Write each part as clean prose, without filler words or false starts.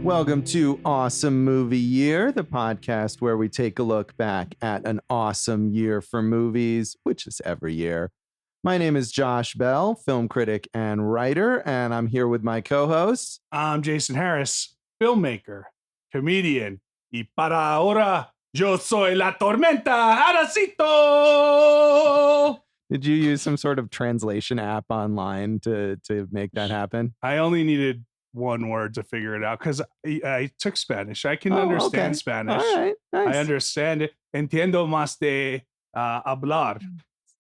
Welcome to Awesome Movie Year, the podcast where we take a look back at an awesome year for movies, which is every year. My name is Josh Bell, film critic and writer, and I'm here with my co-hosts. I'm Jason Harris, filmmaker, comedian, y para ahora, yo soy la tormenta, Aracito! Did you use some sort of translation app online to make that happen? I only needed one word to figure it out because I took Spanish. I can understand Spanish. All right, nice. I understand it. Entiendo más de hablar.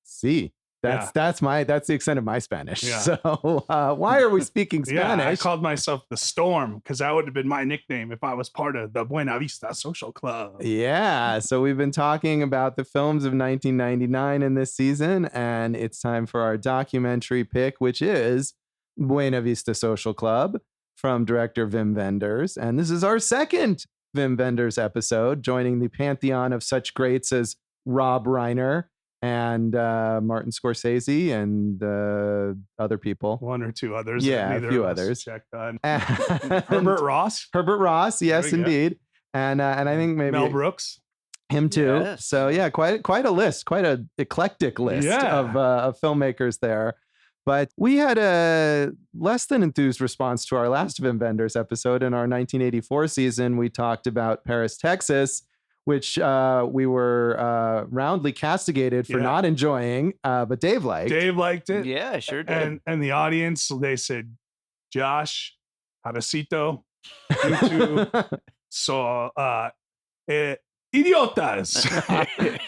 Sí. That's the extent of my Spanish. Yeah. So why are we speaking Spanish? Yeah, I called myself the Storm because that would have been my nickname if I was part of the Buena Vista Social Club. Yeah, so we've been talking about the films of 1999 in this season, and it's time for our documentary pick, which is Buena Vista Social Club from director Wim Wenders. And this is our second Wim Wenders episode, joining the pantheon of such greats as Rob Reiner and Martin Scorsese and other people. One or two others. Yeah, a few others. Checked on. Herbert Ross. Herbert Ross, yes, indeed. And I think maybe Mel Brooks. Him too. Yes. So yeah, quite a list, quite an eclectic list of filmmakers there. But we had a less than enthused response to our last Wim Wenders episode. In our 1984 season, we talked about Paris, Texas, which we were roundly castigated for not enjoying, but Dave liked. Dave liked it. Yeah, I sure did. And the audience, they said, Josh, Aracito, you two saw idiotas.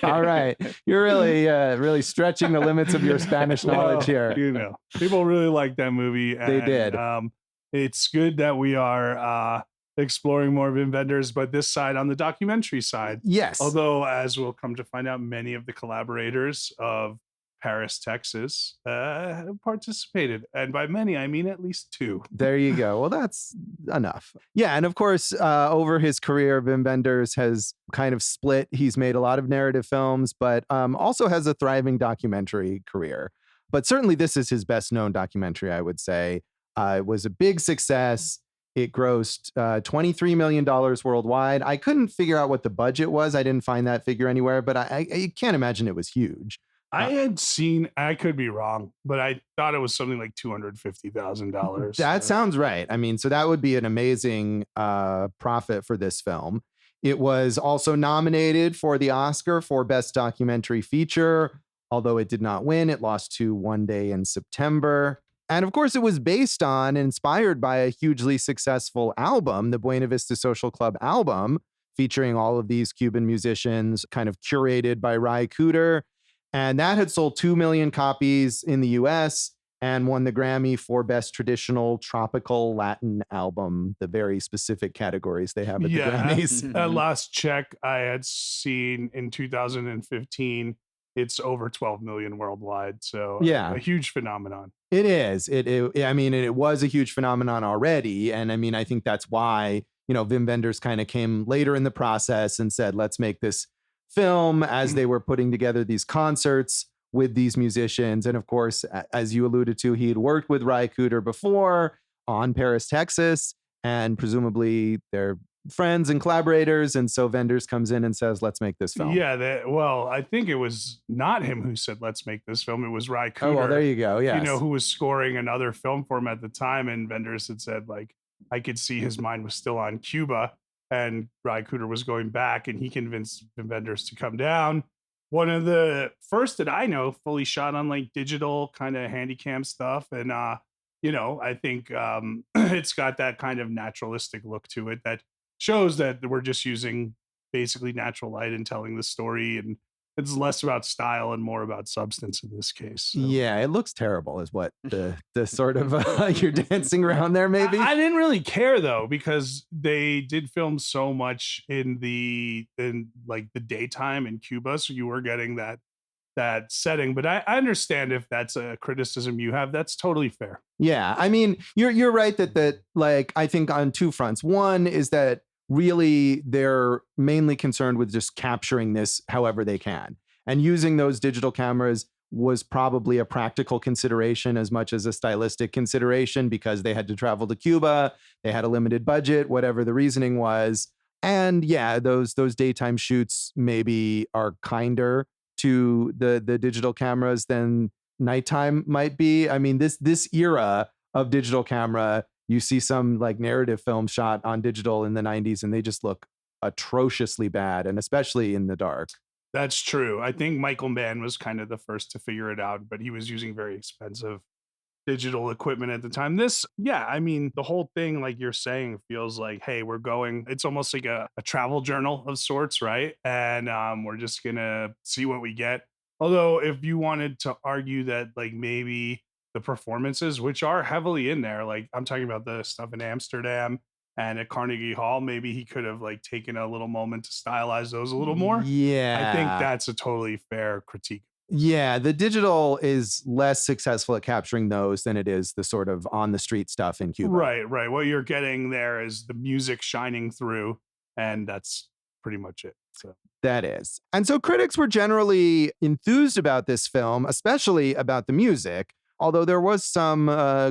All right. You're really stretching the limits of your Spanish knowledge here. You know, people really like that movie. They did. It's good that we are exploring more Wim Wenders, but this side on the documentary side. Yes. Although, as we'll come to find out, many of the collaborators of Paris, Texas participated. And by many, I mean at least two. There you go. Well, that's enough. Yeah. And of course, over his career, Wim Wenders has kind of split. He's made a lot of narrative films, but also has a thriving documentary career. But certainly this is his best known documentary, I would say. It was a big success. It grossed $23 million worldwide. I couldn't figure out what the budget was. I didn't find that figure anywhere, but I can't imagine it was huge. I had seen, I could be wrong, but I thought it was something like $250,000. That sounds right. I mean, so that would be an amazing profit for this film. It was also nominated for the Oscar for Best Documentary Feature, although it did not win. It lost to One Day in September. And of course, it was based on and inspired by a hugely successful album, the Buena Vista Social Club album, featuring all of these Cuban musicians, kind of curated by Ry Cooder. And that had sold 2 million copies in the US and won the Grammy for Best Traditional Tropical Latin Album, the very specific categories they have at the Grammys. At last check I had seen in 2015, it's over 12 million worldwide. So a huge phenomenon. It is. I mean, it was a huge phenomenon already. And I mean, I think that's why, Wim Wenders kind of came later in the process and said, let's make this film as they were putting together these concerts with these musicians. And of course, as you alluded to, he had worked with Ry Cooder before on Paris, Texas, and presumably they're friends and collaborators. And so Wenders comes in and says, let's make this film. Yeah. I think it was not him who said, let's make this film. It was Ry Cooder. Oh, well, there you go. Yeah. Who was scoring another film for him at the time. And Wenders had said, I could see his mind was still on Cuba. And Ry Cooder was going back, and he convinced Wim Wenders to come down. One of the first that I know fully shot on digital kind of handycam stuff. And, I think it's got that kind of naturalistic look to it that shows that we're just using basically natural light and telling the story. And it's less about style and more about substance in this case. So. Yeah, it looks terrible is what the sort of you're dancing around there, maybe. I didn't really care though, because they did film so much in the daytime in Cuba. So you were getting that setting. But I understand if that's a criticism you have, that's totally fair. Yeah. I mean, you're right that I think on two fronts. One is that really they're mainly concerned with just capturing this however they can and using those digital cameras was probably a practical consideration as much as a stylistic consideration because they had to travel to Cuba, they had a limited budget, whatever the reasoning was. And yeah, those daytime shoots maybe are kinder to the digital cameras than nighttime might be. I mean, this era of digital camera, you see some like narrative film shot on digital in the 90s and they just look atrociously bad, and especially in the dark. That's true. I think Michael Mann was kind of the first to figure it out, but he was using very expensive digital equipment at the time. This, yeah, I mean, the whole thing, like you're saying, feels like, hey, we're going, it's almost like a travel journal of sorts, right? And we're just gonna see what we get. Although, if you wanted to argue that, like, maybe the performances, which are heavily in there, like I'm talking about the stuff in Amsterdam and at Carnegie Hall, maybe he could have like taken a little moment to stylize those a little more. I think Yeah. that's a totally fair critique. Yeah, the digital is less successful at capturing those than it is the sort of on the street stuff in Cuba. Right, right. What you're getting there is the music shining through, and that's pretty much it. So That is. And so critics were generally enthused about this film, especially about the music, although there was some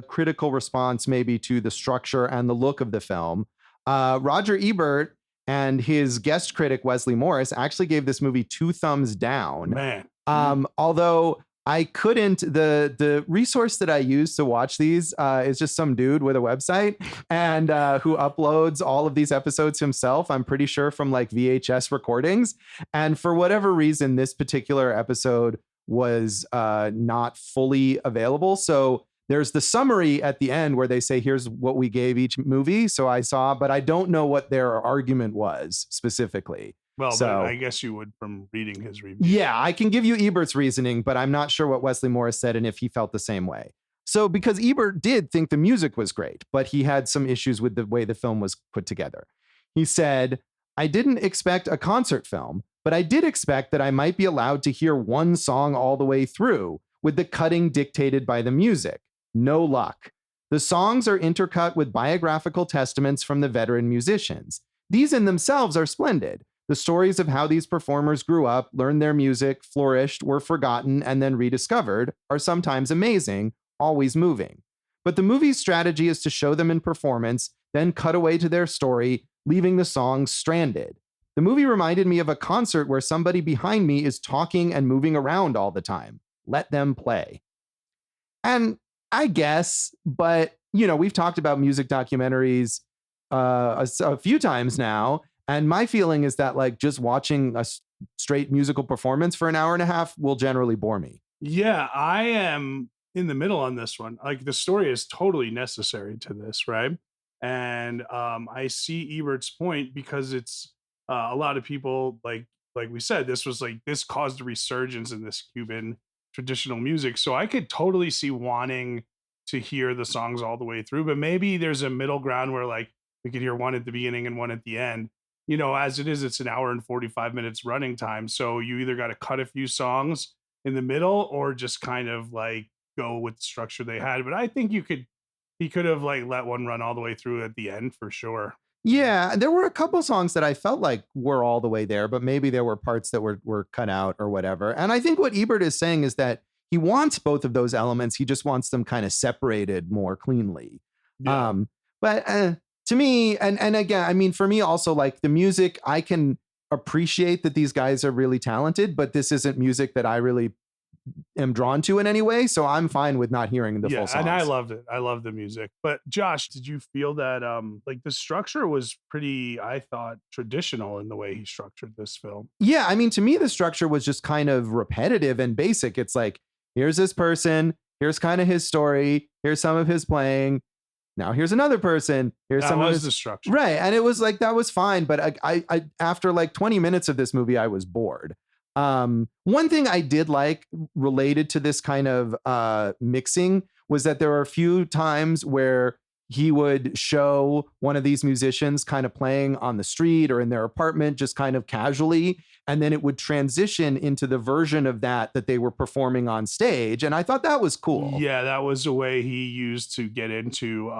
critical response maybe to the structure and the look of the film. Roger Ebert and his guest critic, Wesley Morris, actually gave this movie 2 thumbs down. man, Although I couldn't, the resource that I use to watch these is just some dude with a website and who uploads all of these episodes himself. I'm pretty sure from like VHS recordings. And for whatever reason, this particular episode was not fully available. So there's the summary at the end where they say, here's what we gave each movie. So I saw, but I don't know what their argument was specifically. well, So but I guess you would from reading his review. yeah, I can give you Ebert's reasoning, but I'm not sure what Wesley Morris said and if he felt the same way. So, because Ebert did think the music was great, but he had some issues with the way the film was put together. He said, I didn't expect a concert film, but I did expect that I might be allowed to hear one song all the way through, with the cutting dictated by the music. No luck. The songs are intercut with biographical testaments from the veteran musicians. These in themselves are splendid. The stories of how these performers grew up, learned their music, flourished, were forgotten, and then rediscovered are sometimes amazing, always moving. But the movie's strategy is to show them in performance, then cut away to their story, leaving the songs stranded. The movie reminded me of a concert where somebody behind me is talking and moving around all the time. Let them play. And I guess, but you know, we've talked about music documentaries a few times now. And my feeling is that like just watching a straight musical performance for an hour and a half will generally bore me. Yeah, I am in the middle on this one. Like the story is totally necessary to this, right? And I see Ebert's point because it's a lot of people like we said, this was like this caused a resurgence in this Cuban traditional music. So I could totally see wanting to hear the songs all the way through, but maybe there's a middle ground where like we could hear one at the beginning and one at the end. You know, as it is, it's an hour and 45 minutes running time. So you either got to cut a few songs in the middle or just kind of like go with the structure they had. But I think he could have like let one run all the way through at the end for sure. Yeah, there were a couple songs that I felt like were all the way there, but maybe there were parts that were cut out or whatever. And I think what Ebert is saying is that he wants both of those elements. He just wants them kind of separated more cleanly. Yeah. But to me, and again, I mean, for me also, like the music, I can appreciate that these guys are really talented, but this isn't music that I really am drawn to in any way. So I'm fine with not hearing the full songs. And I loved it. I love the music. But Josh, did you feel that like the structure was pretty, I thought, traditional in the way he structured this film? Yeah, I mean, to me, the structure was just kind of repetitive and basic. It's like, here's this person, here's kind of his story, here's some of his playing. Now here's another person. Here's some of his the structure. Right. And it was like, that was fine. But I after like 20 minutes of this movie, I was bored. One thing I did like related to this kind of mixing was that there were a few times where he would show one of these musicians kind of playing on the street or in their apartment, just kind of casually. And then it would transition into the version of that they were performing on stage. And I thought that was cool. Yeah, that was a way he used to get into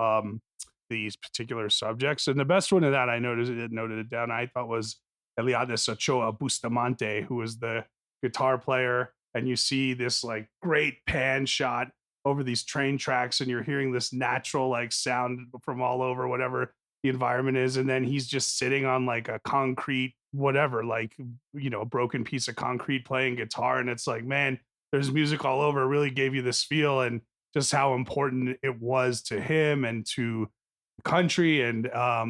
these particular subjects. And the best one of that I noted it down, I thought was Eliades Ochoa Bustamante, who was the guitar player and you see this like great pan shot over these train tracks, and you're hearing this natural like sound from all over whatever the environment is, and then he's just sitting on like a concrete whatever, like, a broken piece of concrete playing guitar, and it's like, man, there's music all over. It really gave you this feel, and just how important it was to him and to country. And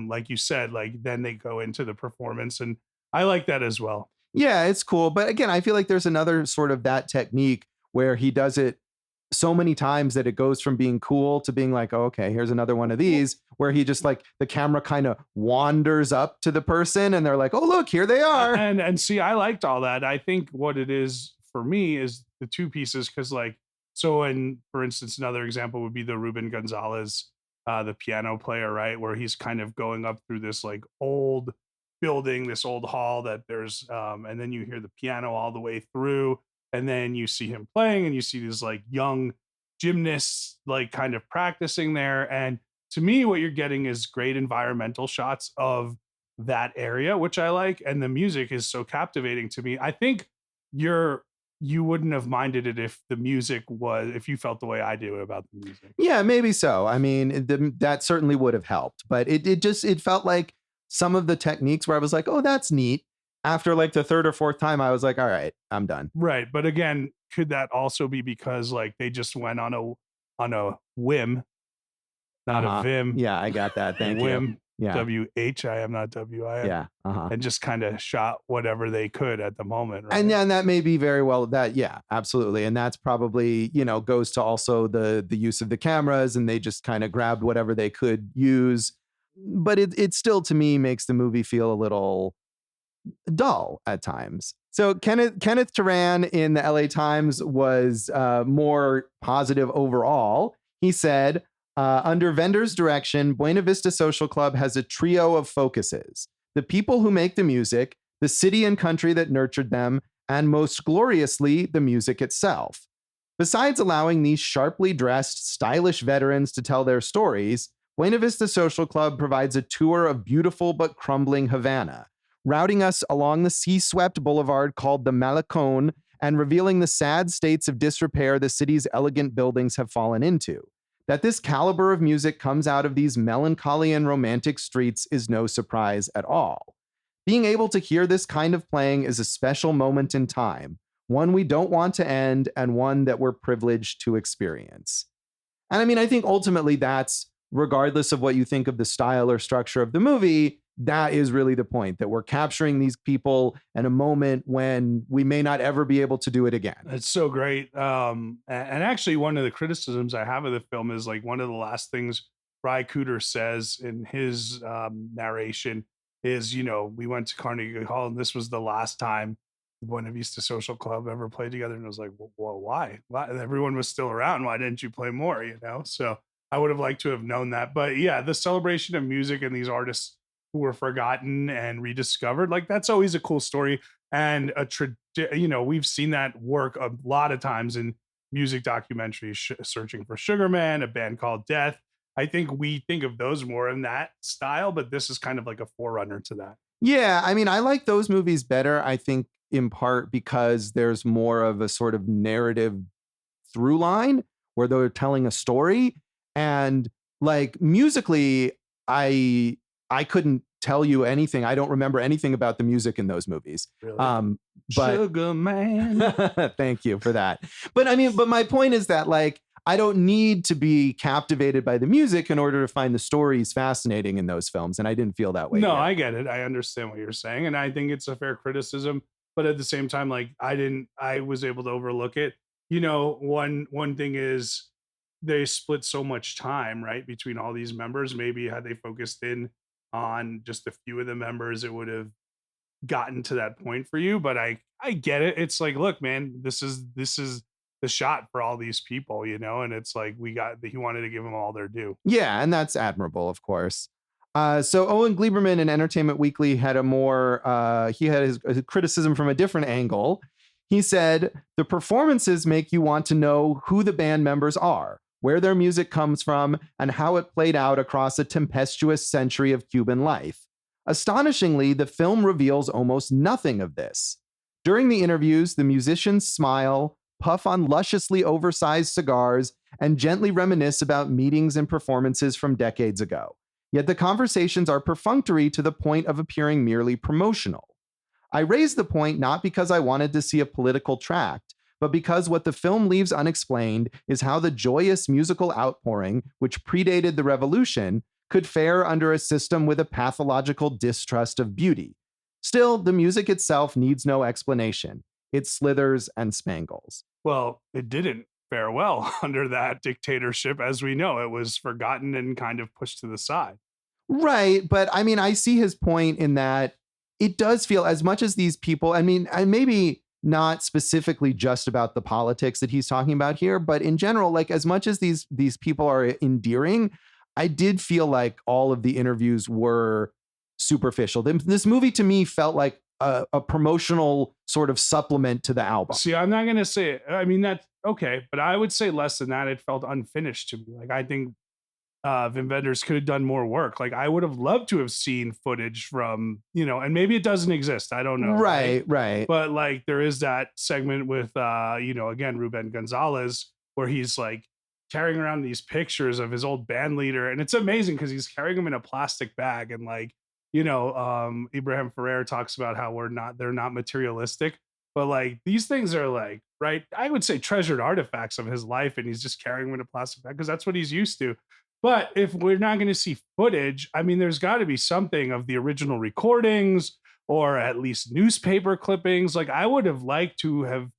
like you said, like then they go into the performance, and I like that as well. Yeah, it's cool. But again, I feel like there's another sort of that technique where he does it so many times that it goes from being cool to being like, oh, okay, here's another one of these, where he just like the camera kind of wanders up to the person and they're like, oh, look, here they are. And see, I liked all that. I think what it is for me is the two pieces, because like, so, and for instance, another example would be the Ruben Gonzalez, the piano player, right, where he's kind of going up through this like old building, this old hall that there's, and then you hear the piano all the way through, and then you see him playing, and you see these like young gymnasts like kind of practicing there. And to me, what you're getting is great environmental shots of that area, which I like, and the music is so captivating to me. I think you wouldn't have minded it if the music was, if you felt the way I do about the music. Yeah, maybe so. I mean, that certainly would have helped, but it felt like some of the techniques where I was like, oh, that's neat. After like the third or fourth time, I was like, all right, I'm done. Right. But again, could that also be because like they just went on a whim, not a vim, Yeah, I got that. Thank you. whim, Yeah. WHIM, not WIM, Yeah. and just kind of shot whatever they could at the moment, right? And then that may be very well that, yeah, absolutely. And that's probably, goes to also the use of the cameras, and they just kind of grabbed whatever they could use. But it still to me makes the movie feel a little dull at times. So Kenneth Turan in the LA Times was more positive overall. He said, under Wenders' direction, Buena Vista Social Club has a trio of focuses: the people who make the music, the city and country that nurtured them, and most gloriously, the music itself. Besides allowing these sharply dressed, stylish veterans to tell their stories, Buena Vista Social Club provides a tour of beautiful but crumbling Havana, routing us along the sea-swept boulevard called the Malecon and revealing the sad states of disrepair the city's elegant buildings have fallen into. That this caliber of music comes out of these melancholy and romantic streets is no surprise at all. Being able to hear this kind of playing is a special moment in time, one we don't want to end and one that we're privileged to experience. And I mean, I think ultimately that's, regardless of what you think of the style or structure of the movie, that is really the point, that we're capturing these people in a moment when we may not ever be able to do it again. It's so great. And actually, one of the criticisms I have of the film is like one of the last things Ry Cooder says in his narration is, we went to Carnegie Hall and this was the last time the Buena Vista Social Club ever played together. And I was like, well, why? Everyone was still around. Why didn't you play more? So I would have liked to have known that. But yeah, the celebration of music and these artists who were forgotten and rediscovered, like that's always a cool story. And we've seen that work a lot of times in music documentaries, Searching for Sugar Man, A Band Called Death. I think we think of those more in that style, but this is kind of like a forerunner to that. Yeah, I mean, I like those movies better, I think, in part because there's more of a sort of narrative through line where they're telling a story. And like musically, I couldn't tell you anything. I don't remember anything about the music in those movies. Really? But Sugar Man. Thank you for that. But I mean, but my point is that like, I don't need to be captivated by the music in order to find the stories fascinating in those films. And I didn't feel that way. No, yet. I get it. I understand what you're saying. And I think it's a fair criticism. But at the same time, like I was able to overlook it. One thing is they split so much time, right, between all these members. Maybe had they focused in on just a few of the members, it would have gotten to that point for you. But I get it. It's like, look, man, this is the shot for all these people, and it's like he wanted to give them all their due. Yeah, and that's admirable, of course. So Owen Gleiberman in Entertainment Weekly had he had his criticism from a different angle. He said, the performances make you want to know who the band members are, where their music comes from, and how it played out across a tempestuous century of Cuban life. Astonishingly, the film reveals almost nothing of this. During the interviews, the musicians smile, puff on lusciously oversized cigars, and gently reminisce about meetings and performances from decades ago. Yet the conversations are perfunctory to the point of appearing merely promotional. I raised the point not because I wanted to see a political tract, but because what the film leaves unexplained is how the joyous musical outpouring, which predated the revolution, could fare under a system with a pathological distrust of beauty. Still, the music itself needs no explanation. It slithers and spangles. Well, it didn't fare well under that dictatorship. As we know, it was forgotten and kind of pushed to the side. Right. But I mean, I see his point in that it does feel as much as these people, I mean, and maybe not specifically just about the politics that he's talking about here, but in general, like as much as these people are endearing, I did feel like all of the interviews were superficial. This movie to me felt like a promotional sort of supplement to the album. See, I'm not going to say, I mean, that's okay, but I would say less than that. It felt unfinished to me. Like, I think Wim Wenders could have done more work. Like, I would have loved to have seen footage from, and maybe it doesn't exist. I don't know. Right. But like, there is that segment with, again, Ruben Gonzalez, where he's like carrying around these pictures of his old band leader. And it's amazing because he's carrying them in a plastic bag. And like, Ibrahim Ferrer talks about how they're not materialistic, but like these things are like, right, I would say treasured artifacts of his life. And he's just carrying them in a plastic bag because that's what he's used to. But if we're not going to see footage, I mean, there's got to be something of the original recordings or at least newspaper clippings. Like I would have liked to have,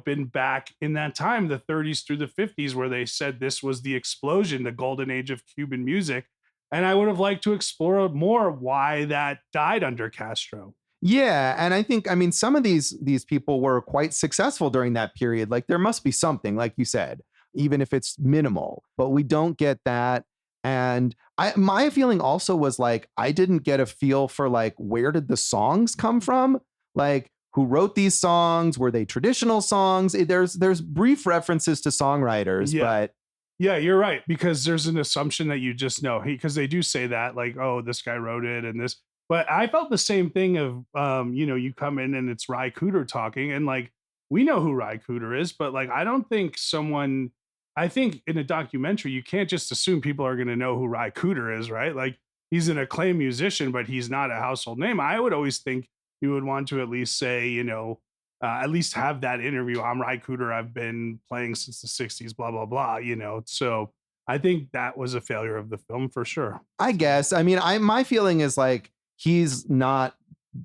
been back in that time, the 30s through the 50s, where they said this was the explosion, the golden age of Cuban music. And I would have liked to explore more why that died under Castro. Yeah, and I think, I mean, some of these people were quite successful during that period. Like there must be something, like you said, even if it's minimal, but we don't get that. And my feeling also was like, I didn't get a feel for like, where did the songs come from? Like, who wrote these songs? Were they traditional songs? There's brief references to songwriters, but yeah, you're right, because there's an assumption that you just know because they do say that like, oh, this guy wrote it and this. But I felt the same thing of, you come in and it's Ry Cooder talking and like, we know who Ry Cooder is, but like, I think in a documentary, you can't just assume people are going to know who Ry Cooder is, right? Like he's an acclaimed musician, but he's not a household name. I would always think you would want to at least say, at least have that interview. I'm Ry Cooder. I've been playing since the 60s, blah, blah, blah, So I think that was a failure of the film for sure. I guess. I mean, my feeling is like, he's not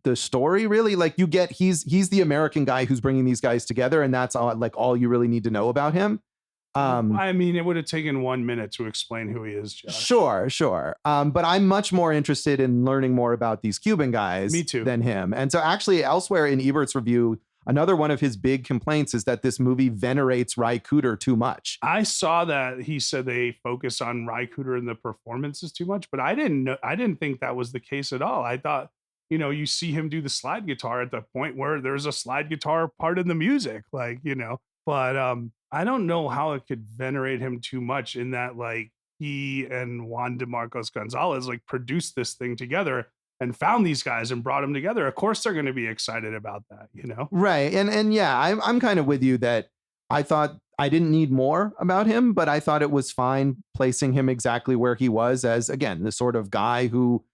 the story really. Like you get, he's the American guy who's bringing these guys together. And that's all you really need to know about him. I mean, it would have taken 1 minute to explain who he is, Josh. Sure. But I'm much more interested in learning more about these Cuban guys Me too. Than him. And so actually elsewhere in Ebert's review, another one of his big complaints is that this movie venerates Ry Cooder too much. I saw that he said they focus on Ry Cooder and the performances too much, but I didn't think that was the case at all. I thought, you see him do the slide guitar at the point where there's a slide guitar part in the music, like, but I don't know how it could venerate him too much in that like he and Juan DeMarcos Gonzalez like produced this thing together and found these guys and brought them together. Of course they're going to be excited about that, Right. And yeah, I'm kind of with you that I thought I didn't need more about him, but I thought it was fine placing him exactly where he was as, again, the sort of guy who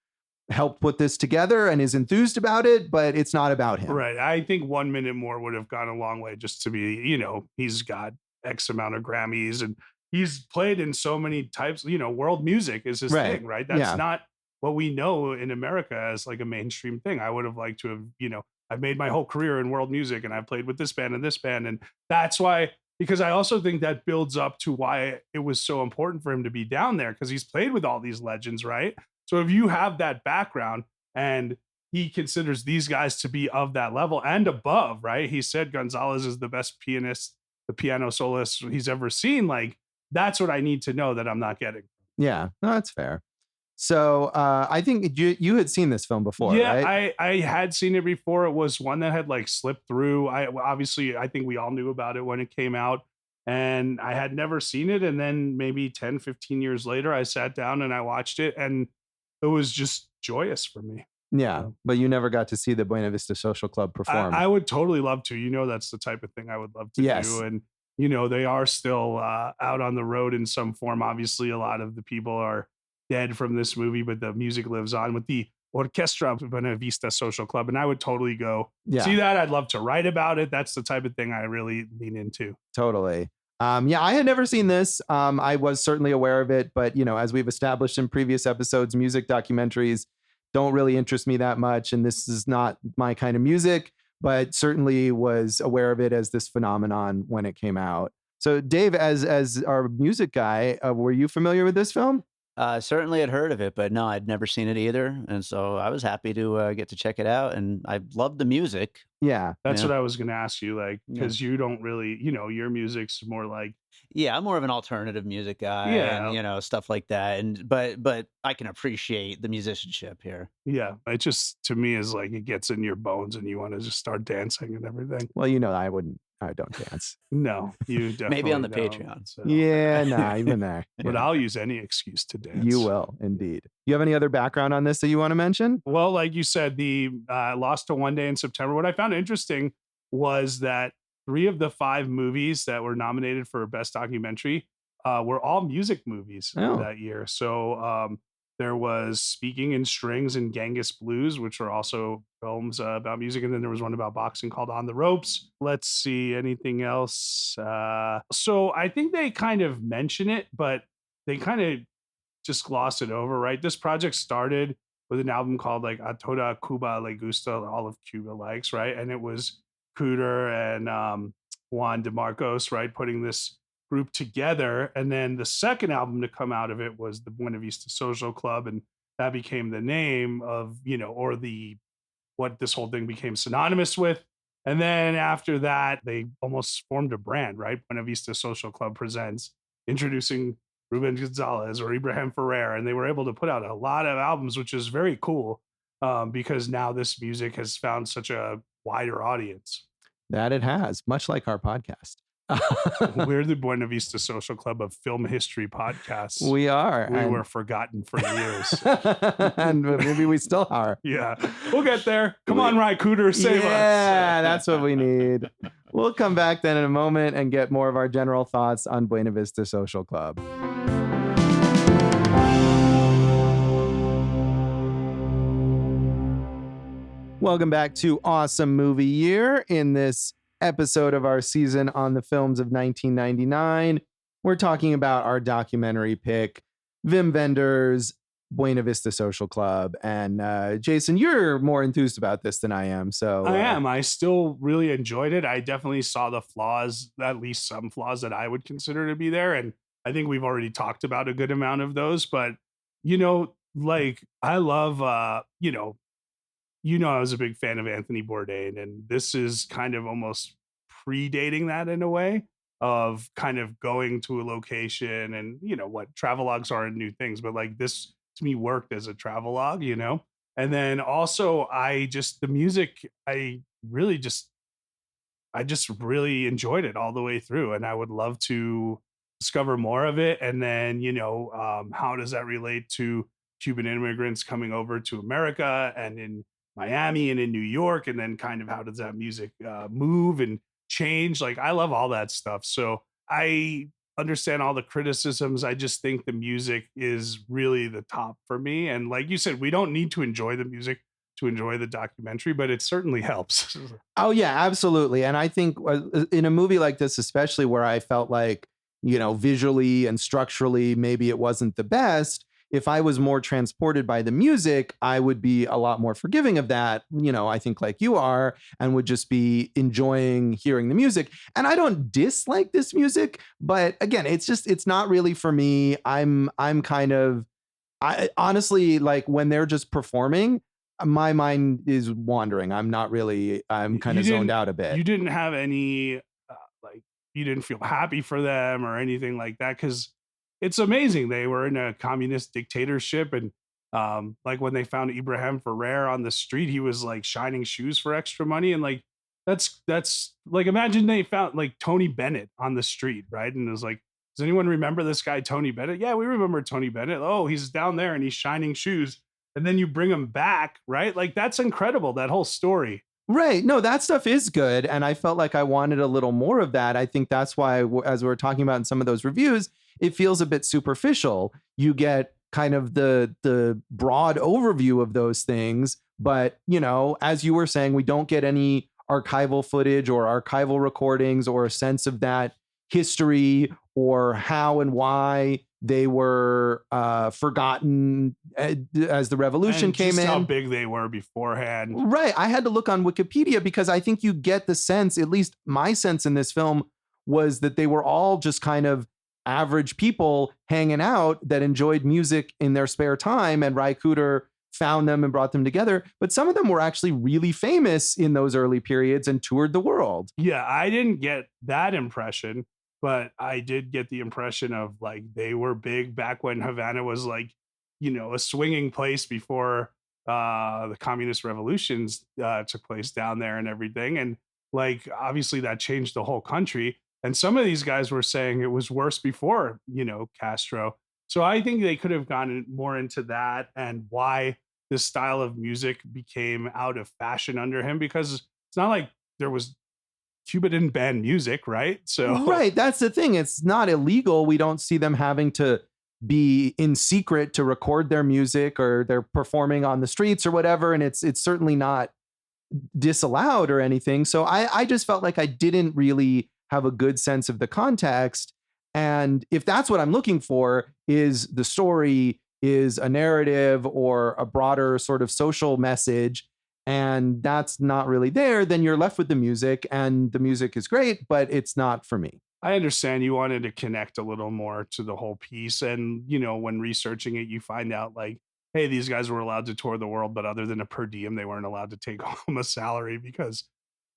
helped put this together and is enthused about it, but it's not about him. Right. I think 1 minute more would have gone a long way just to be, he's got X amount of Grammys and he's played in so many types, world music is his thing, right? That's not what we know in America as like a mainstream thing. I would have liked to have, I've made my whole career in world music and I've played with this band and this band. And that's why, because I also think that builds up to why it was so important for him to be down there because he's played with all these legends, right? So if you have that background and he considers these guys to be of that level and above, right? He said Gonzalez is the best pianist, the piano soloist he's ever seen. Like, that's what I need to know that I'm not getting. Yeah, no, that's fair. So I think you had seen this film before, right? I had seen it before. It was one that had like slipped through. I think we all knew about it when it came out and I had never seen it. And then maybe 10, 15 years later, I sat down and I watched it and it was just joyous for me. Yeah, but you never got to see the Buena Vista Social Club perform. I would totally love to. That's the type of thing I would love to Yes. do. And, they are still out on the road in some form. Obviously, a lot of the people are dead from this movie, but the music lives on with the Orchestra Buena Vista Social Club. And I would totally go see that. I'd love to write about it. That's the type of thing I really lean into. Totally. Yeah, I had never seen this. I was certainly aware of it, but as we've established in previous episodes, music documentaries don't really interest me that much, and this is not my kind of music, but certainly was aware of it as this phenomenon when it came out. So, Dave, as our music guy, were you familiar with this film? Certainly had heard of it, but no, I'd never seen it either. And so I was happy to get to check it out. And I loved the music. Yeah. That's what I was going to ask you, because you don't really, your music's more like. Yeah, I'm more of an alternative music guy and, stuff like that. And but I can appreciate the musicianship here. Yeah, it just, to me, is like it gets in your bones and you want to just start dancing and everything. Well, I don't dance. No, you definitely maybe on the don't, Patreon. So. Yeah, nah, even there. But I'll use any excuse to dance. You will, indeed. You have any other background on this that you want to mention? Well, like you said, the Lost to One Day in September. What I found interesting was that 3 of the 5 movies that were nominated for Best Documentary were all music movies that year. So there was Speaking in Strings and Genghis Blues, which were also films about music. And then there was one about boxing called On the Ropes. Let's see, anything else? So I think they kind of mention it, but they kind of just gloss it over, right? This project started with an album called like A Toda Cuba Le Gusta, all of Cuba likes, right? And it was Cooter and Juan DeMarcos, right, putting this group together. And then the second album to come out of it was the Buena Vista Social Club, and that became the name of, or the what this whole thing became synonymous with. And then after that, they almost formed a brand, right? Buena Vista Social Club presents, introducing Ruben Gonzalez or Ibrahim Ferrer, and they were able to put out a lot of albums, which is very cool because now this music has found such a wider audience. That it has, much like our podcast. We're the Buena Vista Social Club of film history podcasts. We are. We were forgotten for years. And maybe we still are. Yeah. We'll get there. Come on, Ry Cooter, save us. Yeah, that's what we need. We'll come back then in a moment and get more of our general thoughts on Buena Vista Social Club. Welcome back to Awesome Movie Year. In this episode of our season on the films of 1999, we're talking about our documentary pick, Wim Wenders' Buena Vista Social Club. And Jason, you're more enthused about this than I am. So I am. I still really enjoyed it. I definitely saw the flaws, at least some flaws that I would consider to be there. And I think we've already talked about a good amount of those. But, I love, I was a big fan of Anthony Bourdain, and this is kind of almost predating that in a way of kind of going to a location and, what travelogues are and new things. But like this to me worked as a travelogue, and then also the music, I just really enjoyed it all the way through. And I would love to discover more of it. And then, how does that relate to Cuban immigrants coming over to America and in Miami and in New York, and then kind of how does that music move and change? Like, I love all that stuff. So I understand all the criticisms. I just think the music is really the top for me. And like you said, we don't need to enjoy the music to enjoy the documentary, but it certainly helps. Oh, yeah, absolutely. And I think in a movie like this, especially where I felt like, visually and structurally, maybe it wasn't the best. If I was more transported by the music, I would be a lot more forgiving of that, I think like you are, and would just be enjoying hearing the music. And I don't dislike this music, but again, it's not really for me. I honestly, like when they're just performing, my mind is wandering. I'm kind of zoned out a bit. You didn't have any, you didn't feel happy for them or anything like that, because it's amazing. They were in a communist dictatorship. And like when they found Ibrahim Ferrer on the street, he was like shining shoes for extra money. And like, that's like, imagine they found like Tony Bennett on the street, right? And it was like, does anyone remember this guy, Tony Bennett? Yeah, we remember Tony Bennett. Oh, he's down there and he's shining shoes. and then you bring them back, right? Like that's incredible, that whole story. Right. No, that stuff is good. And I felt like I wanted a little more of that. I think that's why, as we are talking about in some of those reviews, it feels a bit superficial. You get kind of the broad overview of those things. But, you know, as you were saying, we don't get any archival footage or archival recordings or a sense of that history or how and why they were forgotten as the revolution And came just in. how big they were beforehand. Right. I had to look on Wikipedia because I think you get the sense, at least my sense in this film, was that they were all just kind of average people hanging out that enjoyed music in their spare time. And Ry Cooder found them and brought them together. But some of them were actually really famous in those early periods and toured the world. Yeah, I didn't get that impression, but I did get the impression of like they were big back when Havana was like, you know, a swinging place before the communist revolutions took place down there and everything. And like obviously that changed the whole country. And some of these guys were saying it was worse before, you know, Castro. So I think they could have gone more into that and why this style of music became out of fashion under him, because it's not like there was Cuba didn't ban music, right? So Right. That's the thing. It's not illegal. We don't see them having to be in secret to record their music, or they're performing on the streets or whatever. And it's certainly not disallowed or anything. So I just felt like I didn't really have a good sense of the context. And if that's what I'm looking for, is the story, is a narrative or a broader sort of social message, and that's not really there, then you're left with the music, and the music is great, but it's not for me. I understand you wanted to connect a little more to the whole piece. And, you know, when researching it, you find out like, hey, these guys were allowed to tour the world, but other than a per diem, they weren't allowed to take home a salary because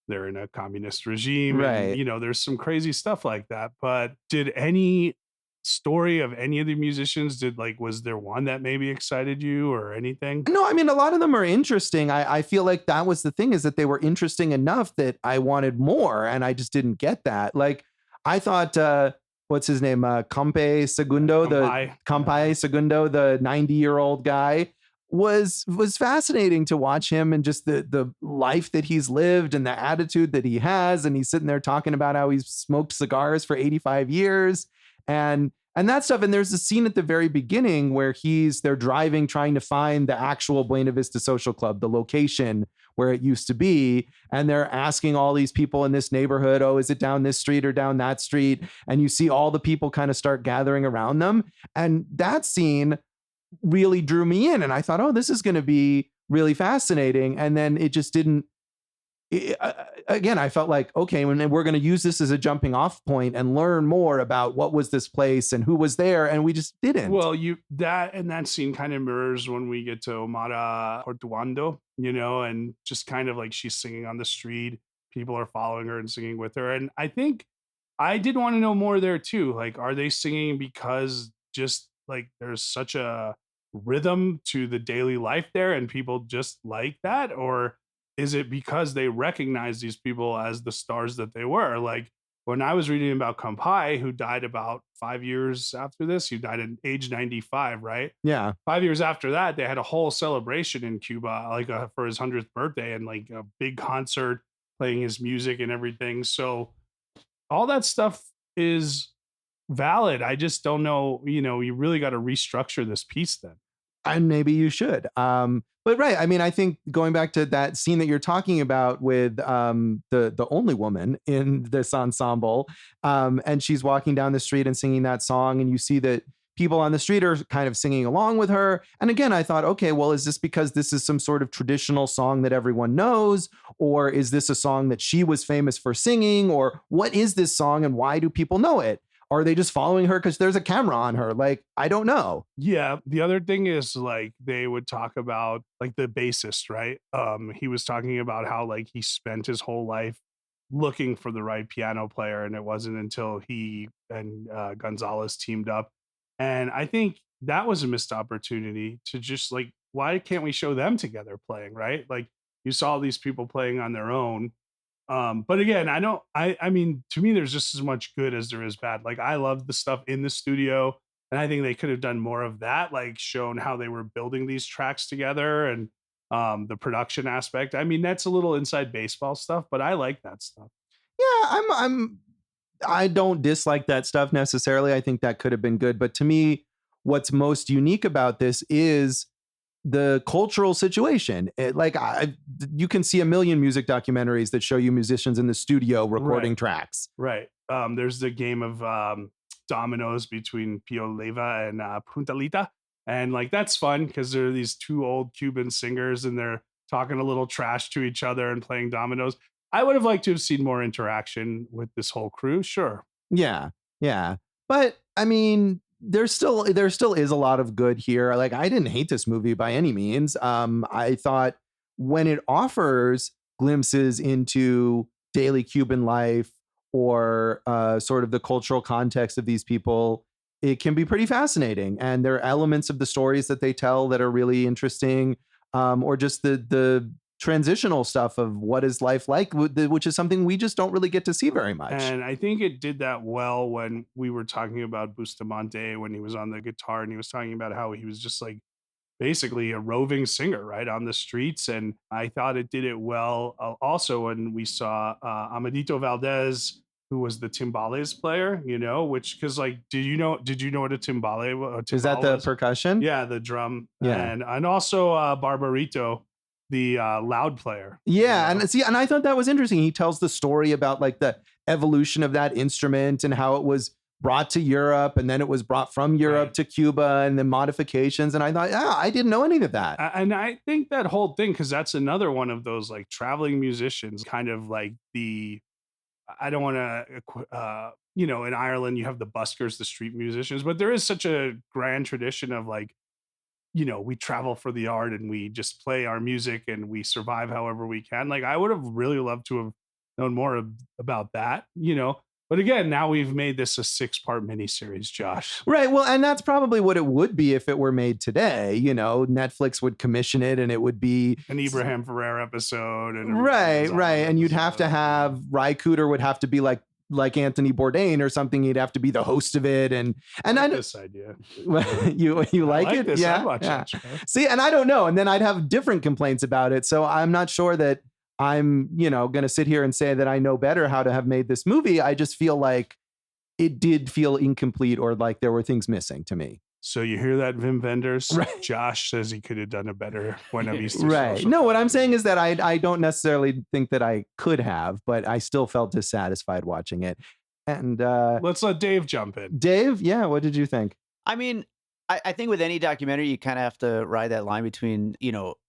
they're in a communist regime. And, Right. you know, there's some crazy stuff like that. But did any story of any of the musicians, was there one that maybe excited you or anything? No, I mean, a lot of them are interesting. I feel like that was the thing, is that they were interesting enough that I wanted more, and I just didn't get that. Like, I thought, what's his name? Campe Segundo, Campai Segundo, the 90-year-old guy, was fascinating to watch him, and just the life that he's lived and the attitude that he has. And he's sitting there talking about how he's smoked cigars for 85 years. And that stuff. And there's a scene at the very beginning where they're driving, trying to find the actual Buena Vista Social Club, the location where it used to be. And they're asking all these people in this neighborhood, oh, is it down this street or down that street? And you see all the people kind of start gathering around them. And that scene really drew me in. And I thought, oh, this is going to be really fascinating. And then it just didn't. Again, I felt like, okay, when we're going to use this as a jumping off point and learn more about what was this place and who was there, and we just didn't. Well, that scene kind of mirrors when we get to Omara Portuando, you know, and just kind of like she's singing on the street, people are following her and singing with her. And I think I did want to know more there too. Like, are they singing because just like there's such a rhythm to the daily life there and people just like that? Or is it because they recognize these people as the stars that they were? Like when I was reading about Kampai, who died about 5 years after this, he died at age 95, right? Yeah. 5 years after that, they had a whole celebration in Cuba, like for his 100th birthday, and like a big concert playing his music and everything. So all that stuff is valid. I just don't know, you know, you really got to restructure this piece then. And maybe you should. But right, I mean, I think going back to that scene that you're talking about with the only woman in this ensemble, and she's walking down the street and singing that song, and you see that people on the street are kind of singing along with her. And again, I thought, okay, well, is this because this is some sort of traditional song that everyone knows? Or is this a song that she was famous for singing? Or what is this song and why do people know it? Are they just following her because there's a camera on her? Like, I don't know. Yeah. The other thing is like they would talk about like the bassist, right? He was talking about how like he spent his whole life looking for the right piano player, and it wasn't until he and Gonzalez teamed up. And I think that was a missed opportunity to just like, why can't we show them together playing, right? Like you saw these people playing on their own. But again, I mean, to me, there's just as much good as there is bad. Like I love the stuff in the studio. And I think they could have done more of that, like shown how they were building these tracks together and the production aspect. I mean, that's a little inside baseball stuff, but I like that stuff. Yeah, I don't dislike that stuff necessarily. I think that could have been good. But to me, what's most unique about this is the cultural situation. You can see a million music documentaries that show you musicians in the studio recording tracks. Right. There's the game of dominoes between Pio Leyva and Puntalita. And like, that's fun because there are these two old Cuban singers and they're talking a little trash to each other and playing dominoes. I would have liked to have seen more interaction with this whole crew. Sure. Yeah. Yeah. But I mean, there still is a lot of good here. Like, I didn't hate this movie by any means. I thought when it offers glimpses into daily Cuban life or sort of the cultural context of these people, it can be pretty fascinating. And there are elements of the stories that they tell that are really interesting, or just the transitional stuff of what is life like, which is something we just don't really get to see very much. And I think it did that well when we were talking about Bustamante, when he was on the guitar and he was talking about how he was just like basically a roving singer right on the streets. And I thought it did it well also when we saw Amadito Valdez, who was the timbales player, which, because like, did you know what a timbale is? That the percussion? Yeah, the drum. Yeah. And also Barbarito, the loud player. Yeah. And I thought that was interesting. He tells the story about like the evolution of that instrument and how it was brought to Europe and then it was brought from Europe to Cuba and the modifications. And I thought, I didn't know any of that. And I think that whole thing, because that's another one of those like traveling musicians, kind of like I don't want to, in Ireland, you have the buskers, the street musicians, but there is such a grand tradition of like, we travel for the art and we just play our music and we survive however we can. Like, I would have really loved to have known more about that, But again, now we've made this a 6-part miniseries, Josh. Right. Well, and that's probably what it would be if it were made today. Netflix would commission it and it would be an Ibrahim Ferrer episode. And right. And you'd have to have Ry Cooder would have to be like Anthony Bourdain or something. He'd have to be the host of it. And I like this idea. you like it? This. Yeah. I watch it. See, and I don't know. And then I'd have different complaints about it. So I'm not sure that I'm, going to sit here and say that I know better how to have made this movie. I just feel like it did feel incomplete or like there were things missing to me. So you hear that, Wim Wenders? Right. Josh says he could have done a better Buena Vista. Right. No, what I'm saying is that I don't necessarily think that I could have, but I still felt dissatisfied watching it. And let's let Dave jump in. Dave, yeah, what did you think? I mean, I think with any documentary, you kind of have to ride that line between,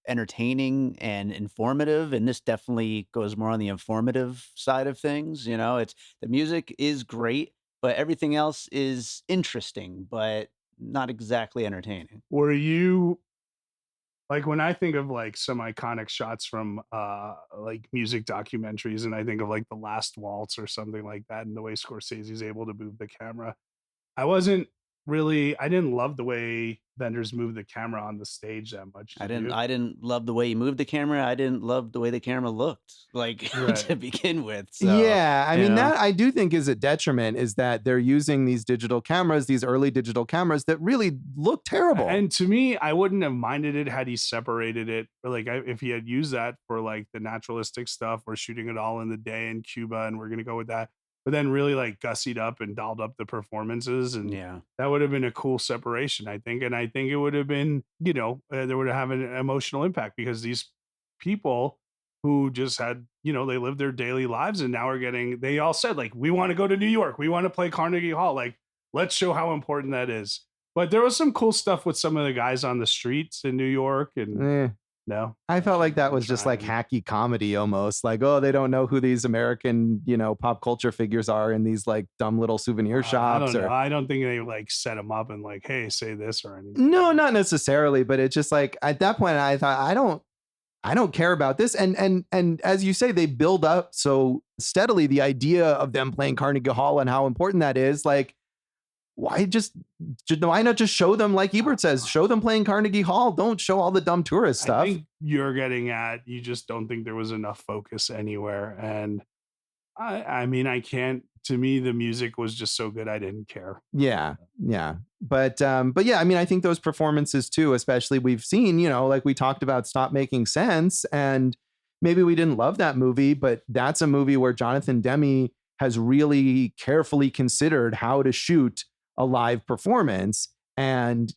entertaining and informative. And this definitely goes more on the informative side of things. It's the music is great, but everything else is interesting, but not exactly entertaining. Were you like, when I think of like some iconic shots from like music documentaries, and I think of like The Last Waltz or something like that, and the way Scorsese's able to move the camera, I didn't love the way Wenders moved the camera on the stage that much. I didn't love the way he moved the camera. I didn't love the way the camera looked, like to begin with. So, yeah, I mean, that I do think is a detriment, is that they're using these digital cameras, these early digital cameras that really look terrible. And to me, I wouldn't have minded it had he separated it, or like if he had used that for like the naturalistic stuff. We're shooting it all in the day in Cuba, and we're gonna go with that. But then really like gussied up and dialed up the performances. And that would have been a cool separation, I think. And I think it would have been, there would have an emotional impact, because these people who just had, they lived their daily lives and now they all said like, we want to go to New York. We want to play Carnegie Hall. Like, let's show how important that is. But there was some cool stuff with some of the guys on the streets in New York. And no, I felt like that was just like hacky comedy almost, like, oh, they don't know who these American, pop culture figures are in these like dumb little souvenir shops. I don't think they like set them up and like, hey, say this or anything. No, not necessarily. But it's just like at that point, I thought, I don't care about this. And as you say, they build up so steadily the idea of them playing Carnegie Hall and how important that is. Like, why not just show them, like Ebert says, show them playing Carnegie Hall. Don't show all the dumb tourist stuff. I think you're getting at, you just don't think there was enough focus anywhere. And I mean, I can't to me, the music was just so good I didn't care. Yeah, yeah. But yeah, I mean, I think those performances too, especially we've seen, like we talked about Stop Making Sense, and maybe we didn't love that movie, but that's a movie where Jonathan Demme has really carefully considered how to shoot a live performance, and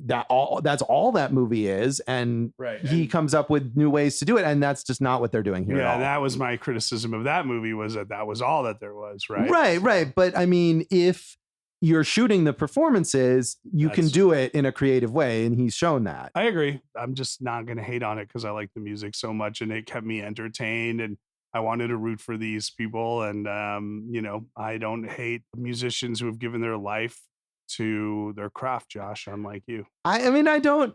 that's all that movie is, and Right. he comes up with new ways to do it, and that's just not what they're doing here at Yeah, all. that was my criticism of that movie, was that was all that there was, right? Right. But I mean, if you're shooting the performances, you can do it in a creative way, and he's shown that. I agree. I'm just not going to hate on it because I like the music so much, and it kept me entertained, and I wanted to root for these people. And I don't hate musicians who have given their life to their craft, Josh, unlike you. I mean, I don't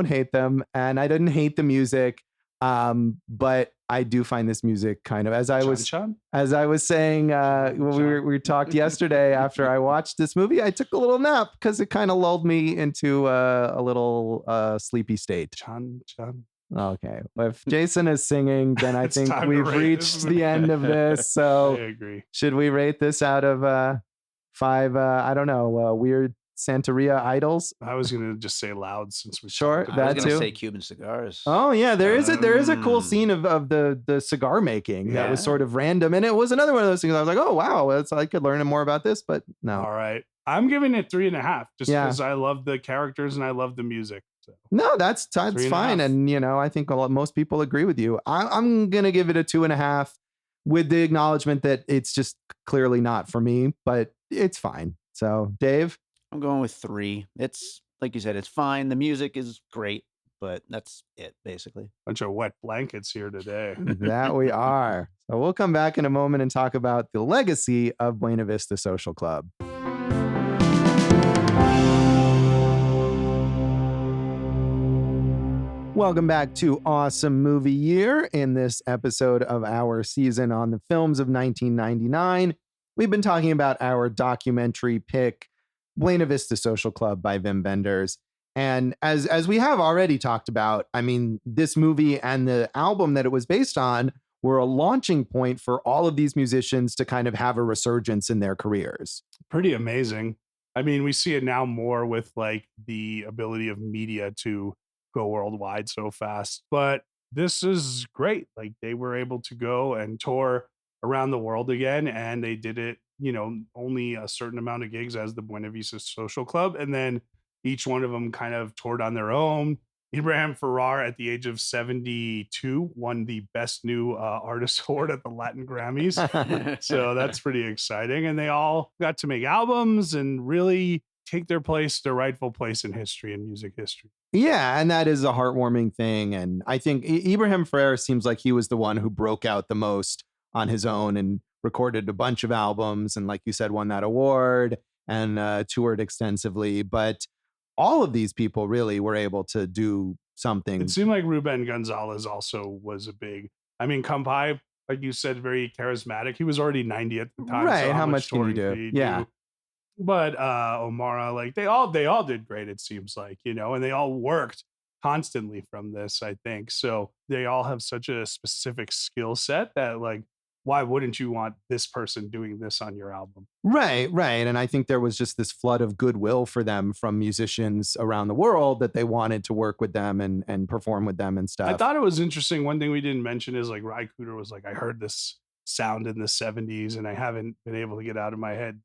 hate them, and I didn't hate the music. But I do find this music kind of, as I was saying, when we talked yesterday after I watched this movie, I took a little nap because it kind of lulled me into a little sleepy state. Chan. Okay. Well, if Jason is singing, then I think we've reached the end of this. So I agree. Should we rate this out of 5, I don't know, weird Santeria idols? I was gonna just say loud since we sure I that was gonna too. say Cuban cigars. Oh yeah, there is a cool scene of the cigar making that was sort of random, and it was another one of those things. I was like, oh wow, I could learn more about this, but no. All right, I'm giving it 3.5 just because I love the characters and I love the music. So. No, that's fine, and I think most people agree with you. I'm gonna give it a 2.5 with the acknowledgement that it's just clearly not for me, but it's fine. So Dave. I'm going with 3. It's like you said, it's fine. The music is great, but that's it basically. Bunch of wet blankets here today. That we are. So we'll come back in a moment and talk about the legacy of Buena Vista Social Club. Welcome back to Awesome Movie Year. In this episode of our season on the films of 1999, we've been talking about our documentary pick, Buena Vista Social Club by Wim Wenders. And as we have already talked about, I mean, this movie and the album that it was based on were a launching point for all of these musicians to kind of have a resurgence in their careers. Pretty amazing. I mean, we see it now more with like the ability of media to go worldwide so fast, but this is great. Like they were able to go and tour around the world again, and they did it, only a certain amount of gigs as the Buena Vista Social Club, and then each one of them kind of toured on their own. Ibrahim Ferrar, at the age of 72, won the Best New Artist Award at the Latin Grammys. So that's pretty exciting. And they all got to make albums and really take their rightful place in history and music history. Yeah, and that is a heartwarming thing. And I think Ibrahim Ferrer seems like he was the one who broke out the most on his own and recorded a bunch of albums. And like you said, won that award and toured extensively. But all of these people really were able to do something. It seemed like Ruben Gonzalez also was Kampai, like you said, very charismatic. He was already 90 at the time. Right. So how much can you do? Yeah. But Omara, like they all did great, it seems like, and they all worked constantly from this, I think. So they all have such a specific skill set that, like, why wouldn't you want this person doing this on your album? Right. And I think there was just this flood of goodwill for them from musicians around the world that they wanted to work with them and perform with them and stuff. I thought it was interesting. One thing we didn't mention is like Ry Cooder was like, I heard this sound in the 70s and I haven't been able to get out of my head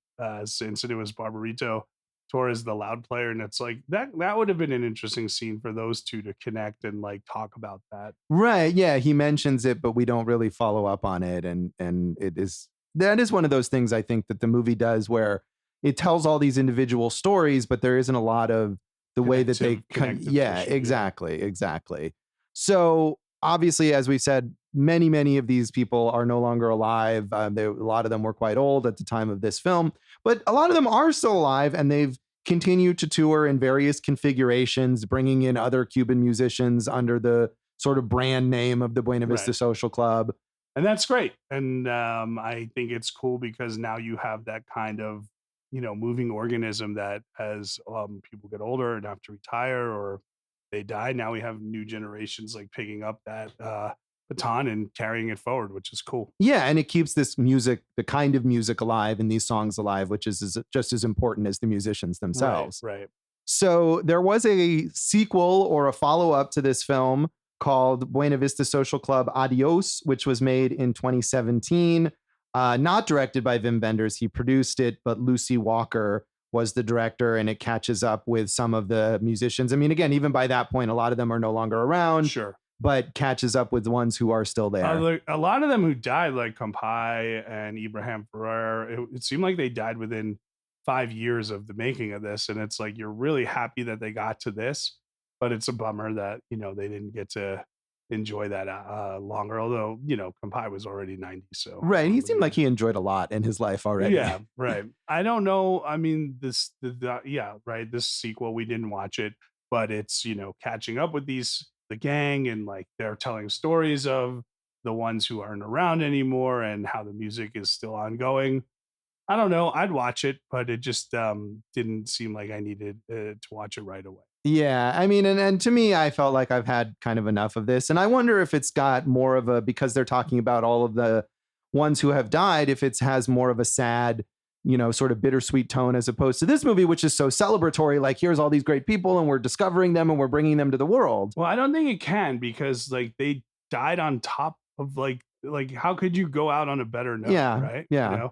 since it was Barbarito Torres, the loud player. And it's like that would have been an interesting scene for those two to connect and like talk about that. Right. Yeah. He mentions it, but we don't really follow up on it. And that is one of those things I think that the movie does where it tells all these individual stories, but there isn't a lot of the way that they exactly. So obviously, as we said, many of these people are no longer alive. A lot of them were quite old at the time of this film, but a lot of them are still alive, and they've continued to tour in various configurations, bringing in other Cuban musicians under the sort of brand name of the Buena Vista Social Club. And that's great. And I think it's cool because now you have that kind of, moving organism that as people get older and have to retire or they die, now we have new generations like picking up that baton and carrying it forward, which is cool. Yeah, and it keeps this music, the kind of music alive and these songs alive, which is just as important as the musicians themselves. Right. So there was a sequel or a follow-up to this film called Buena Vista Social Club Adios, which was made in 2017. Not directed by Wim Wenders. He produced it, but Lucy Walker was the director, and it catches up with some of the musicians. I mean, again, even by that point, a lot of them are no longer around. Sure. But catches up with the ones who are still there. A lot of them who died, like Kampai and Ibrahim Ferrer, it seemed like they died within 5 years of the making of this. And it's like, you're really happy that they got to this, but it's a bummer that, they didn't get to enjoy that longer. Although, Kampai was already 90. So right. He seemed like he enjoyed a lot in his life already. Yeah, right. I don't know. I mean, this sequel, we didn't watch it, but it's, catching up with the gang, and like they're telling stories of the ones who aren't around anymore and how the music is still ongoing. I don't know. I'd watch it, but it just didn't seem like I needed to watch it right away. Yeah, I mean, and to me, I felt like I've had kind of enough of this. And I wonder if it's got more of a, because they're talking about all of the ones who have died, if it has more of a sad, sort of bittersweet tone as opposed to this movie, which is so celebratory. Like, here's all these great people and we're discovering them and we're bringing them to the world. Well, I don't think it can, because like they died on top of like how could you go out on a better note? Yeah, right. Yeah.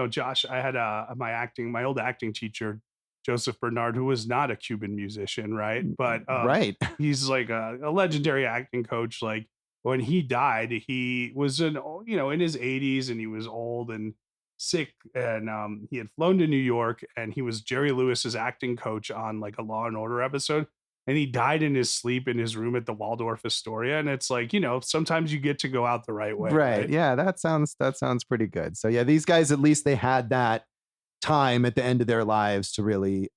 Josh, I had my old acting teacher, Joseph Bernard, who was not a Cuban musician, right? But right. He's like a legendary acting coach. Like, when he died, he was in his 80s, and he was old and sick, and he had flown to New York, and he was Jerry Lewis's acting coach on like a Law and Order episode, and he died in his sleep in his room at the Waldorf Astoria. And it's like, sometimes you get to go out the right way. Right. Yeah, that sounds pretty good. So yeah, these guys, at least they had that time at the end of their lives to really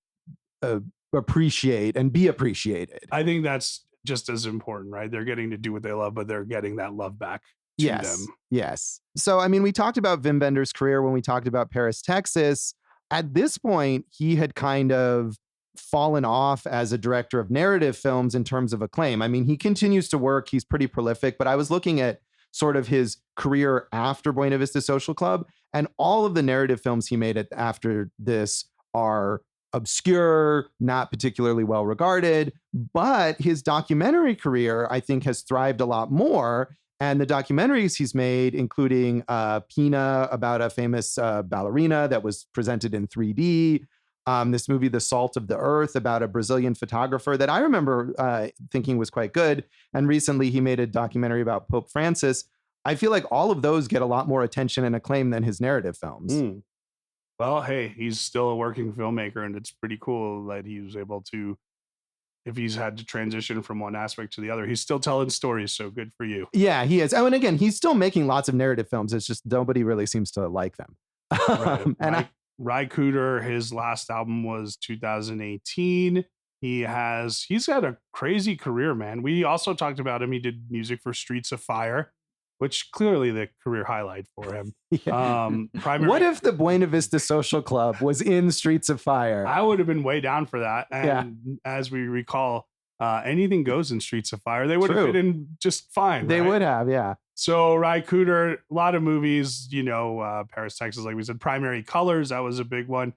appreciate and be appreciated. I think that's just as important, right? They're getting to do what they love, but they're getting that love back to them. Yes. So, I mean, we talked about Wim Wenders' career when we talked about Paris, Texas. At this point, he had kind of fallen off as a director of narrative films in terms of acclaim. I mean, he continues to work. He's pretty prolific, but I was looking at sort of his career after Buena Vista Social Club, and all of the narrative films he made after this are obscure, not particularly well regarded, but his documentary career, I think, has thrived a lot more. And the documentaries he's made, including Pina, about a famous ballerina that was presented in 3D, this movie, The Salt of the Earth, about a Brazilian photographer that I remember thinking was quite good. And recently he made a documentary about Pope Francis. I feel like all of those get a lot more attention and acclaim than his narrative films. Well, hey, he's still a working filmmaker, and it's pretty cool that he was able to, if he's had to transition from one aspect to the other, he's still telling stories. So good for you. Yeah, he is. Oh, and again, he's still making lots of narrative films. It's just nobody really seems to like them. Right. Ry Cooder, his last album was 2018. He's got a crazy career, man. We also talked about him. He did music for Streets of Fire, which clearly the career highlight for him. Yeah. What if the Buena Vista Social Club was in Streets of Fire? I would have been way down for that. And as we recall, anything goes in Streets of Fire. They would have fit in just fine. They would have, yeah. So Ry Cooder, a lot of movies, Paris, Texas, like we said, Primary Colors, that was a big one.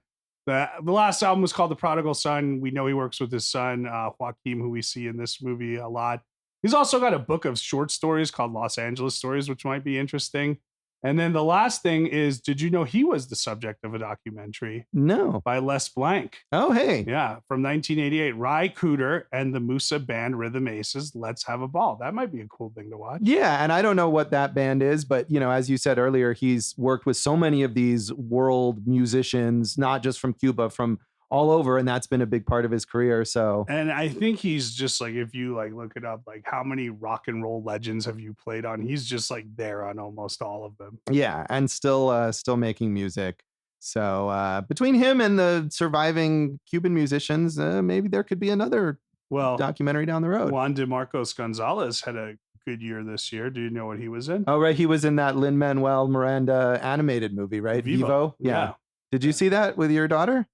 The last album was called The Prodigal Son. We know he works with his son, Joaquin, who we see in this movie a lot. He's also got a book of short stories called Los Angeles Stories, which might be interesting. And then the last thing is, did you know he was the subject of a documentary? No. By Les Blanc. Oh, hey. Yeah, from 1988. Ry Cooder and the Musa Band Rhythm Aces, Let's Have a Ball. That might be a cool thing to watch. Yeah, and I don't know what that band is, but, as you said earlier, he's worked with so many of these world musicians, not just from Cuba, from all over, and that's been a big part of his career. So, and I think he's just like, if you like look it up, like how many rock and roll legends have you played on? He's just like there on almost all of them. Yeah, and still making music. So between him and the surviving Cuban musicians, maybe there could be another documentary down the road. Juan de Marcos Gonzalez had a good year this year. Do you know what he was in? Oh, right, he was in that Lin-Manuel Miranda animated movie, right? Vivo. Yeah. Did you see that with your daughter?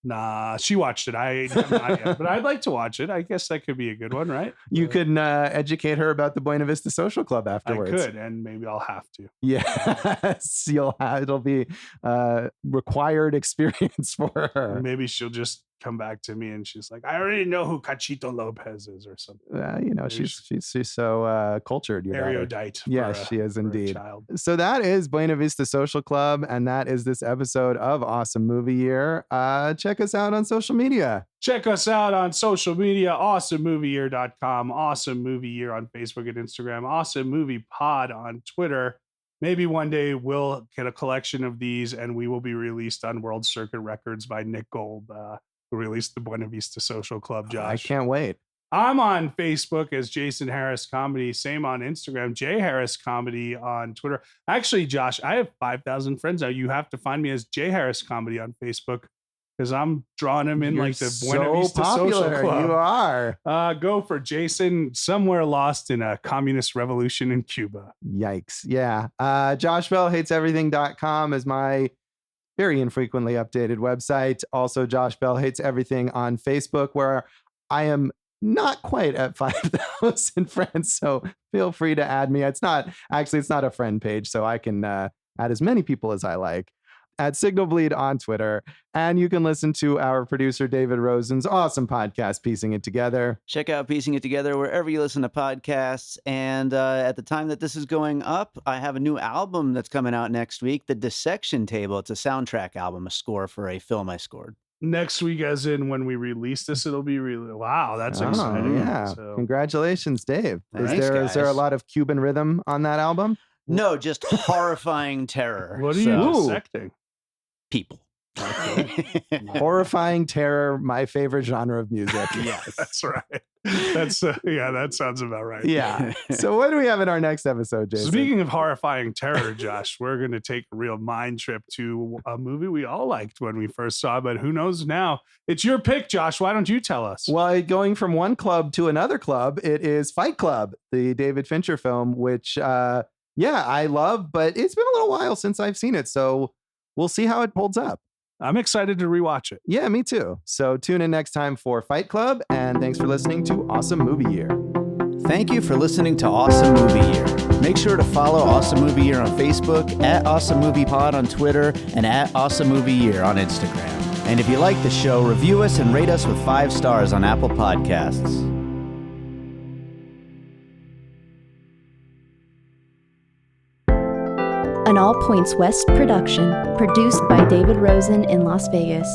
Nah, she watched it. I have not yet, but I'd like to watch it. I guess that could be a good one, right? You could educate her about the Buena Vista Social Club afterwards. I could, and maybe I'll have to. Yes, it'll be required experience for her. Maybe she'll just come back to me and she's like, I already know who Cachito Lopez is or something. She's so cultured. Erudite. Yes, she is indeed. Child. So that is Buena Vista Social Club, and that is this episode of Awesome Movie Year. Check us out on social media. Check us out on social media, awesomemovieyear.com, Awesome Movie Year on Facebook and Instagram, Awesome Movie Pod on Twitter. Maybe one day we'll get a collection of these and we will be released on World Circuit Records by Nick Gold, who released the Buena Vista Social Club, Josh. I can't wait. I'm on Facebook as Jason Harris Comedy. Same on Instagram, J Harris Comedy on Twitter. Actually, Josh, I have 5,000 friends now. You have to find me as J Harris Comedy on Facebook because I'm drawing him in like the Buena Vista Social Club. You are. Go for Jason, somewhere lost in a communist revolution in Cuba. Yikes. Yeah. JoshBellHatesEverything.com is my very infrequently updated website. Also, Josh Bell Hates Everything on Facebook, where I am not quite at 5,000 friends. So feel free to add me. It's not a friend page, so I can add as many people as I like. At Signal Bleed on Twitter. And you can listen to our producer, David Rosen's awesome podcast, Piecing It Together. Check out Piecing It Together wherever you listen to podcasts. And at the time that this is going up, I have a new album that's coming out next week, The Dissection Table. It's a soundtrack album, a score for a film I scored. Next week, as in when we release this, it'll be really, wow, that's exciting. Yeah. So. Congratulations, Dave. Thanks, is there a lot of Cuban rhythm on that album? No, just horrifying terror. What are you dissecting? People. Horrifying terror, my favorite genre of music. Yes, that's right. That's that sounds about right. Yeah. So what do we have in our next episode, Jason? Speaking of horrifying terror, Josh, we're going to take a real mind trip to a movie we all liked when we first saw, but who knows now? It's your pick, Josh. Why don't you tell us? Well, going from one club to another club, it is Fight Club, the David Fincher film, which I love, but it's been a little while since I've seen it, so we'll see how it holds up. I'm excited to rewatch it. Yeah, me too. So tune in next time for Fight Club, and thanks for listening to Awesome Movie Year. Thank you for listening to Awesome Movie Year. Make sure to follow Awesome Movie Year on Facebook, at Awesome Movie Pod on Twitter, and at Awesome Movie Year on Instagram. And if you like the show, review us and rate us with 5 stars on Apple Podcasts. An All Points West production, produced by David Rosen in Las Vegas.